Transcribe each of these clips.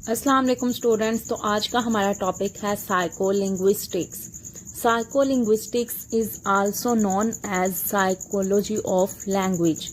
अस्सलाम वालेकुम स्टूडेंट्स। तो आज का हमारा टॉपिक है psycholinguistics. Psycholinguistics is also known as psychology of language.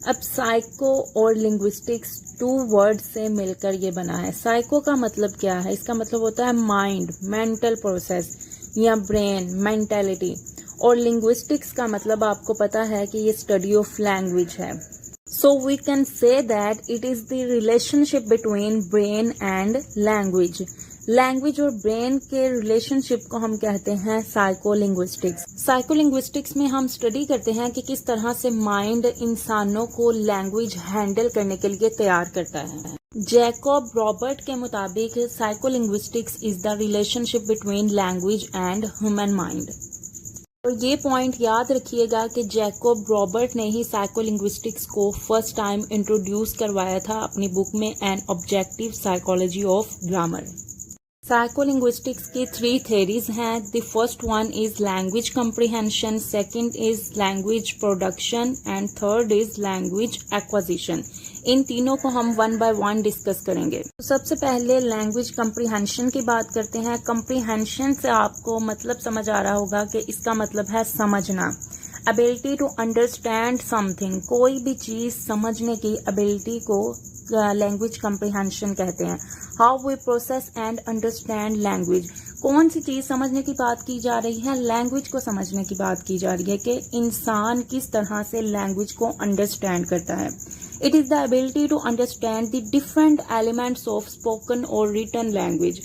अब साइको और लिंग्विस्टिक्स टू वर्ड से मिलकर ये बना है। साइको का मतलब क्या है? इसका मतलब होता है माइंड, मेंटल प्रोसेस या ब्रेन, मेंटालिटी। और लिंग्विस्टिक्स का मतलब आपको पता है कि ये स्टडी ऑफ लैंग्वेज है। So we can say that it is the relationship between brain and language. Language और ब्रेन के रिलेशनशिप को हम कहते हैं साइकोलिंग्विस्टिक्स। साइकोलिंग्विस्टिक्स में हम स्टडी करते हैं कि किस तरह से माइंड इंसानों को लैंग्वेज हैंडल करने के लिए तैयार करता है। जैकब रॉबर्ट के मुताबिक psycholinguistics is the relationship between language and human mind. और ये पॉइंट याद रखिएगा कि जैकब रॉबर्ट ने ही साइकोलिंग्विस्टिक्स को फर्स्ट टाइम इंट्रोड्यूस करवाया था अपनी बुक में an objective psychology of grammar. Psycholinguistics की 3 थेरीज हैं। The first one is language comprehension, second is language production and third is language acquisition. इन तीनों को हम 1 बाय 1 डिस्कस करेंगे। तो सबसे पहले लैंग्वेज कॉम्प्रिहेंशन की बात करते हैं। कॉम्प्रिहेंशन से आपको मतलब समझ आ रहा होगा कि इसका मतलब है समझना, एबिलिटी टू अंडरस्टैंड समथिंग। कोई भी चीज समझने की एबिलिटी को लैंग्वेज कॉम्प्रिहेंशन कहते हैं। How we process and understand language. कौन सी चीज समझने की बात की जा रही है? लैंग्वेज को समझने की बात की जा रही है कि इंसान किस तरह से लैंग्वेज को अंडरस्टैंड करता है। It is the ability to understand the different elements of spoken और रिटन लैंग्वेज।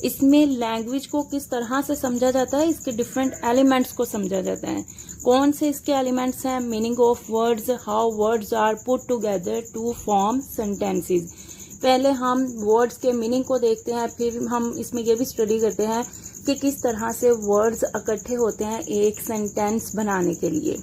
इसमें लैंग्वेज को किस तरह से समझा जाता है, इसके डिफरेंट एलिमेंट्स को समझा जाता है। कौन से इसके एलिमेंट्स हैं? Meaning of words, how words are put together to form sentences. पहले हम वर्ड्स के मीनिंग को देखते हैं, फिर हम इसमें यह भी स्टडी करते हैं कि किस तरह से वर्ड्स इकट्ठे होते हैं एक सेंटेंस बनाने के लिए।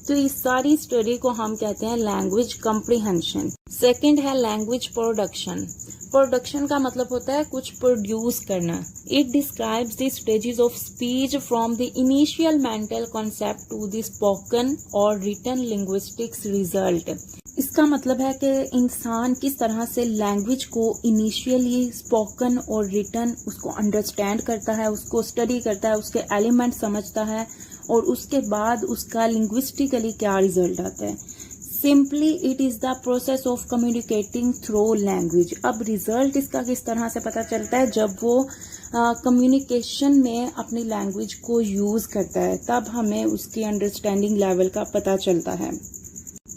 तो इस सारी स्टडी को हम कहते हैं लैंग्वेज कॉम्प्रिहेंशन। सेकंड है लैंग्वेज प्रोडक्शन। प्रोडक्शन का मतलब होता है कुछ प्रोड्यूस करना। It describes the stages of speech from the initial mental concept to the spoken और रिटन लिंग्विस्टिक्स रिजल्ट। इसका मतलब है कि इंसान किस तरह से लैंग्वेज को इनिशियली स्पोकन और रिटन उसको अंडरस्टैंड करता है, उसको स्टडी करता है, उसके एलिमेंट समझता है और उसके बाद उसका लिंग्विस्टिकली क्या रिजल्ट आता है। Simply it is the process of communicating through language. अब रिजल्ट इसका किस तरह से पता चलता है? जब वो कम्युनिकेशन में अपनी लैंग्वेज को यूज करता है, तब हमें उसकी अंडरस्टैंडिंग लेवल का पता चलता है।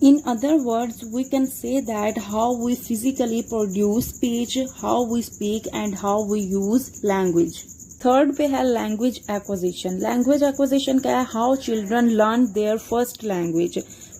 In other words, we can say that how we physically produce speech, how we speak and how we use language. Third पे है लैंग्वेज एक्विजिशन। लैंग्वेज एक्विजिशन क्या है? How children learn their first language.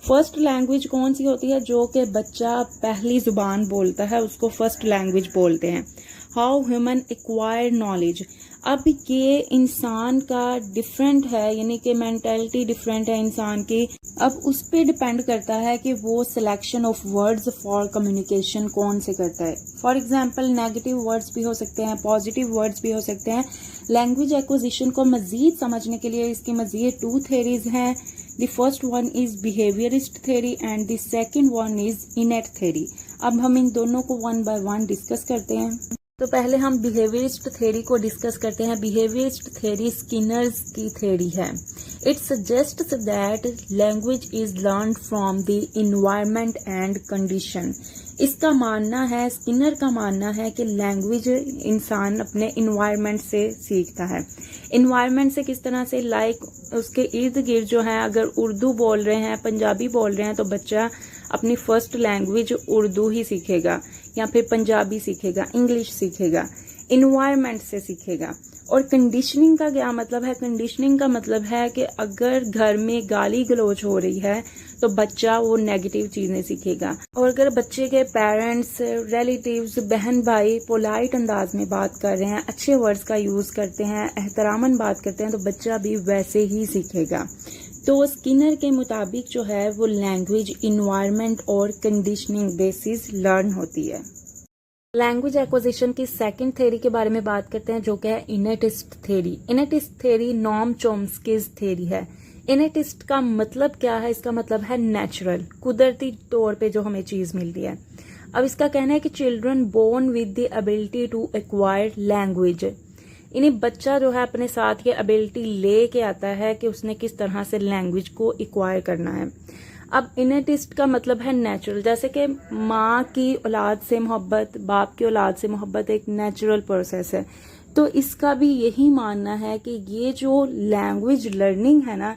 First language कौन सी होती है? जो कि बच्चा पहली जुबान बोलता है उसको फर्स्ट लैंग्वेज बोलते हैं। How human acquire knowledge. अब ये इंसान का डिफरेंट है, यानी कि मेंटालिटी डिफरेंट है इंसान की। अब उस पे डिपेंड करता है कि वो selection of words for communication कौन से करता है। फॉर एग्जांपल नेगेटिव वर्ड्स भी हो सकते हैं, पॉजिटिव वर्ड्स भी हो सकते हैं। लैंग्वेज एक्विजिशन को मजीद समझने के लिए इसकी मजीद 2 थेरीज हैं। The first one is behaviourist theory and the second one is इनेट theory. अब हम इन दोनों को 1 बाय 1 डिस्कस करते हैं। तो पहले हम बिहेवियरिस्ट थ्योरी को डिस्कस करते हैं। बिहेवियरिस्ट थ्योरी स्किनर्स की थ्योरी है। It suggests that language is learn from the environment and condition. इसका मानना है, स्किनर का मानना है कि लैंग्वेज इंसान अपने इन्वायरमेंट से सीखता है। इन्वायरमेंट से किस तरह से? लाइक उसके इर्द गिर्द जो है, अगर उर्दू बोल रहे हैं, पंजाबी बोल रहे हैं, तो बच्चा अपनी फर्स्ट लैंग्वेज उर्दू ही सीखेगा या फिर पंजाबी सीखेगा, इंग्लिश सीखेगा, इन्वायरमेंट से सीखेगा। और कंडीशनिंग का क्या मतलब है? कंडीशनिंग का मतलब है कि अगर घर में गाली गलौज हो रही है तो बच्चा वो नेगेटिव चीजें सीखेगा। और अगर बच्चे के पेरेंट्स, रिलेटिव्स, बहन भाई पोलाइट अंदाज में बात कर रहे हैं, अच्छे वर्ड्स का यूज करते हैं, एहतरामन बात करते हैं, तो बच्चा भी वैसे ही सीखेगा। तो स्किनर के मुताबिक जो है वो लैंग्वेज इन्वायरमेंट और कंडीशनिंग बेसिस लर्न होती है। लैंग्वेज एक्विजिशन की सेकंड थ्योरी के बारे में बात करते हैं, जो कि है इनेटिस्ट थ्योरी। इनेटिस्ट थ्योरी नॉम चॉम्स्कीज थ्योरी है। इनेटिस्ट का मतलब क्या है? इसका मतलब है नेचुरल, कुदरती तौर पे जो हमें चीज मिलती है। अब इसका कहना है कि children born with the ability to acquire language, इन्हें बच्चा जो है अपने साथ ये एबिलिटी ले के आता है कि उसने किस तरह से लैंग्वेज को एक्वायर करना है। अब इनेटिस्ट का मतलब है नेचुरल, जैसे कि माँ की औलाद से मोहब्बत, बाप की औलाद से मोहब्बत एक नेचुरल प्रोसेस है, तो इसका भी यही मानना है कि ये जो लैंग्वेज लर्निंग है ना,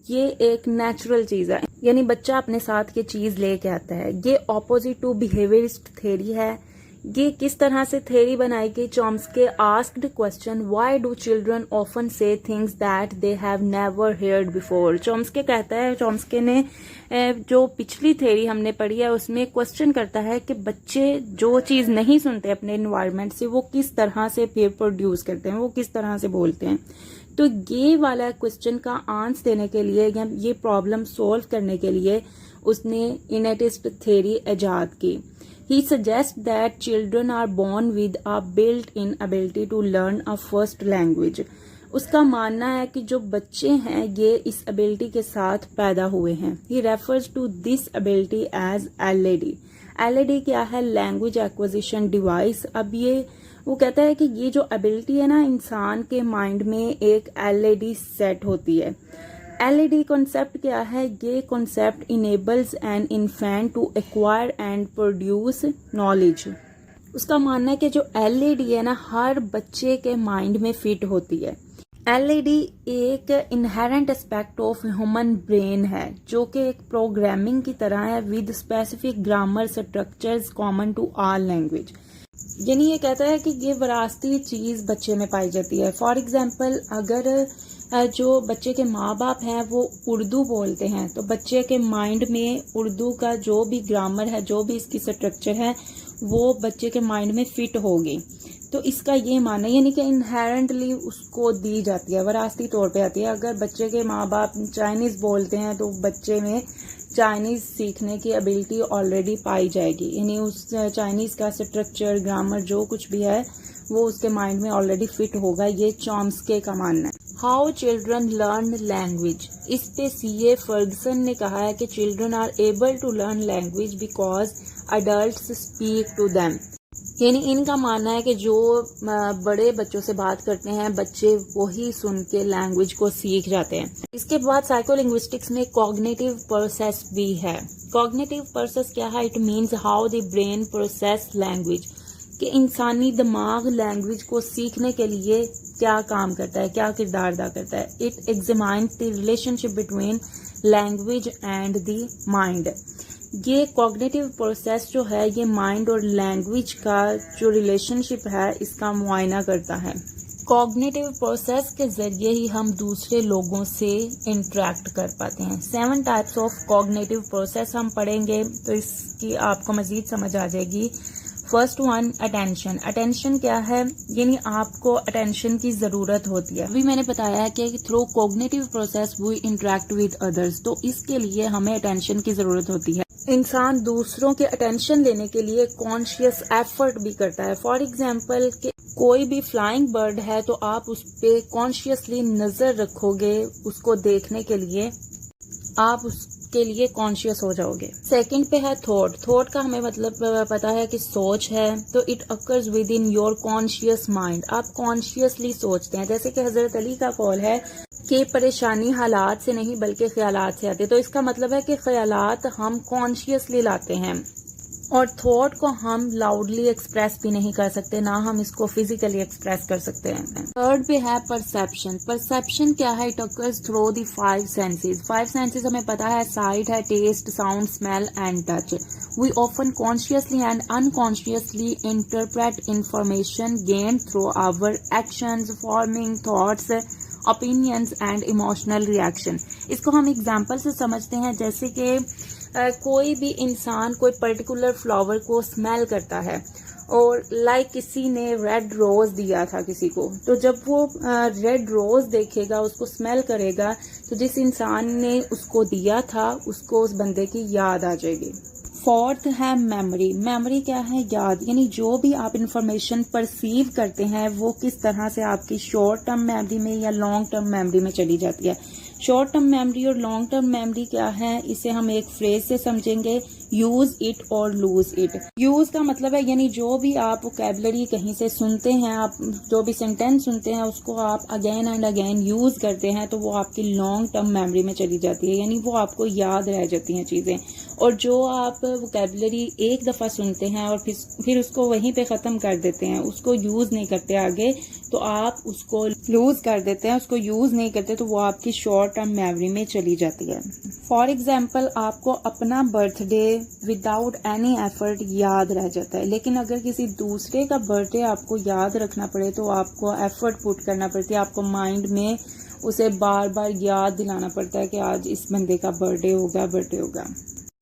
ये एक नेचुरल चीज़ है, यानी बच्चा अपने साथ ये चीज़ लेके आता है। ये ऑपोजिट टू बिहेवियरिस्ट थ्योरी है। ये किस तरह से थ्योरी बनाई गई? Chomsky asked question why do children often say things that they have never heard before. Chomsky कहता है, चॉम्स्की ने जो पिछली थ्योरी हमने पढ़ी है उसमें क्वेश्चन करता है कि बच्चे जो चीज़ नहीं सुनते अपने एनवायरनमेंट से वो किस तरह से फिर प्रोड्यूस करते हैं, वो किस तरह से बोलते हैं। तो ये वाला क्वेश्चन का आंसर देने के लिए या ये प्रॉब्लम सॉल्व करने के लिए उसने इनेटिस्ट थ्योरी इजाद की। He suggests that children are born with a built-in ability to learn a first language. उसका मानना है कि जो बच्चे हैं ये इस एबिलिटी के साथ पैदा हुए हैं। He refers to this ability as LAD. LAD क्या है? Language acquisition device. अब ये वो कहता है कि ये जो एबिलिटी है ना, इंसान के माइंड में एक LAD सेट होती है। LAD कॉन्सेप्ट क्या है? ये concept enables an infant to acquire and produce knowledge. उसका मानना है कि जो LAD है ना, हर बच्चे के माइंड में फिट होती है। LAD एक inherent aspect of human brain है जो कि एक प्रोग्रामिंग की तरह है with specific grammar structures common to all language. यानी ये कहता है कि ये विरासती चीज बच्चे में पाई जाती है। फॉर एग्जाम्पल, अगर जो बच्चे के माँ बाप हैं वो उर्दू बोलते हैं तो बच्चे के माइंड में उर्दू का जो भी ग्रामर है, जो भी इसकी स्ट्रक्चर है, वो बच्चे के माइंड में फिट होगी। तो इसका ये मानना यानी कि इनहेरेंटली उसको दी जाती है, विरासती तौर पे आती है। अगर बच्चे के माँ बाप चाइनीज़ बोलते हैं तो बच्चे में चाइनीज़ सीखने की एबिलिटी ऑलरेडी पाई जाएगी, यानी उस चाइनीज़ का स्ट्रक्चर, ग्रामर जो कुछ भी है वो उसके माइंड में ऑलरेडी फिट होगा। ये चॉम्स्की का मानना है। हाउ चिल्ड्रन लर्न लैंग्वेज, इस पे CA फर्गसन ने कहा है कि children are able to learn language because adults speak to them. यानी इनका मानना है कि जो बड़े बच्चों से बात करते हैं बच्चे वही सुन के लैंग्वेज को सीख जाते हैं। इसके बाद साइकोलिंग्विस्टिक्स में कॉग्निटिव प्रोसेस भी है। कॉग्निटिव प्रोसेस क्या है? It means how the brain process language, कि इंसानी दिमाग लैंग्वेज को सीखने के लिए क्या काम करता है, क्या किरदार अदा करता है। It examines the relationship between language and the mind. ये कॉग्निटिव प्रोसेस जो है ये माइंड और लैंग्वेज का जो रिलेशनशिप है इसका मुआयना करता है। कॉग्निटिव प्रोसेस के जरिए ही हम दूसरे लोगों से इंटरेक्ट कर पाते हैं। 7 टाइप्स ऑफ कॉग्निटिव प्रोसेस हम पढ़ेंगे तो इसकी आपको मजीद समझ आ जाएगी। First one, attention. अटेंशन क्या है? यानी आपको अटेंशन की जरूरत होती है। अभी मैंने बताया है कि through cognitive process we interact with others, तो इसके लिए हमें अटेंशन की जरूरत होती है। इंसान दूसरों के अटेंशन लेने के लिए कॉन्शियस एफर्ट भी करता है। फॉर एग्जाम्पल, कोई भी फ्लाइंग बर्ड है तो आप उस पे कॉन्शियसली नजर रखोगे, उसको देखने के लिए आप उसके लिए कॉन्शियस हो जाओगे। सेकंड पे है थॉट। थॉट का हमें मतलब पता है कि सोच है, तो it occurs with in your conscious mind. आप कॉन्शियसली सोचते हैं, जैसे कि हजरत अली का कौल है कि परेशानी हालात से नहीं बल्कि ख्यालात से आती है। तो इसका मतलब है कि ख्यालात हम कॉन्शियसली लाते हैं और थॉट को हम लाउडली एक्सप्रेस भी नहीं कर सकते, ना हम इसको फिजिकली एक्सप्रेस कर सकते हैं। थर्ड पे है परसेप्शन। परसेप्शन क्या है? It occurs through the 5 senses. 5 senses हमें पता है, साइट है, taste, sound, smell and touch. We often consciously and unconsciously interpret information gain through our actions, forming thoughts, opinions and emotional reaction. इसको हम example से समझते हैं, जैसे कि कोई भी इंसान कोई पर्टिकुलर फ्लावर को स्मेल करता है और किसी ने रेड रोज दिया था किसी को, तो जब वो रेड रोज देखेगा, उसको स्मेल करेगा, तो जिस इंसान ने उसको दिया था उसको उस बंदे की याद आ जाएगी। फोर्थ है मेमोरी। मेमोरी क्या है? याद। यानी जो भी आप इंफॉर्मेशन परसीव करते हैं वो किस तरह से आपकी शॉर्ट टर्म मेमोरी में या लॉन्ग टर्म मेमोरी में चली जाती है। शॉर्ट टर्म मेमोरी और लॉन्ग टर्म मेमोरी क्या है, इसे हम एक फ्रेज से समझेंगे यूज इट और लूज इट। यूज का मतलब है यानी जो भी आप वोकैबुलरी कहीं से सुनते हैं, आप जो भी सेंटेंस सुनते हैं उसको आप अगेन एंड अगेन यूज करते हैं तो वो आपकी लॉन्ग टर्म मेमोरी में चली जाती है, यानी वो आपको याद रह जाती हैं चीजें। और जो आप वोकैबुलरी एक दफा सुनते हैं और फिर उसको वहीं पे खत्म कर देते हैं, उसको यूज नहीं करते आगे, तो आप उसको लूज कर देते हैं, उसको यूज नहीं करते तो वो आपकी शॉर्ट टर्म मेमोरी में चली जाती है। फॉर एग्जाम्पल, आपको अपना बर्थडे विदाउट एनी एफर्ट याद रह जाता है, लेकिन अगर किसी दूसरे का बर्थडे आपको याद रखना पड़े तो आपको एफर्ट पुट करना पड़ती है, आपको माइंड में उसे बार बार याद दिलाना पड़ता है कि आज इस बंदे का बर्थडे होगा।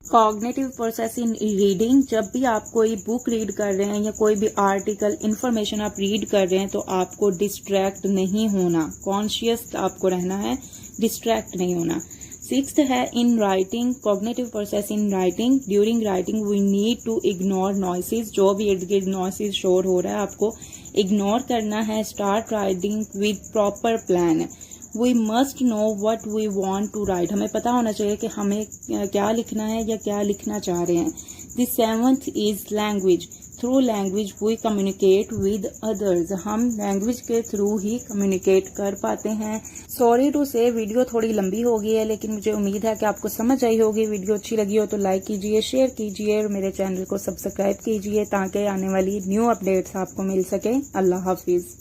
कॉग्निटिव प्रोसेस इन रीडिंग, जब भी आप कोई बुक रीड कर रहे हैं या कोई भी आर्टिकल इन्फॉर्मेशन आप रीड कर रहे हैं तो आपको डिस्ट्रैक्ट नहीं होना, कॉन्शियस आपको रहना है, डिस्ट्रैक्ट नहीं होना। 6th है in writing, cognitive process in writing, during writing we need to ignore noises, जो भी इर्द गिर्द नॉइसेज शोर हो रहा है आपको इग्नोर करना है। Start writing with proper plan, we must know what we want to write, हमें पता होना चाहिए कि हमें क्या लिखना है या क्या लिखना चाह रहे हैं। The 7th is language, through language we communicate with others, हम लैंग्वेज के थ्रू ही कम्युनिकेट कर पाते हैं। सॉरी टू से वीडियो थोड़ी लंबी हो गई है, लेकिन मुझे उम्मीद है कि आपको समझ आई होगी। वीडियो अच्छी लगी हो तो लाइक कीजिए, शेयर कीजिए और मेरे चैनल को सब्सक्राइब कीजिए ताकि आने वाली न्यू अपडेट्स आपको मिल सके। अल्लाह हाफिज।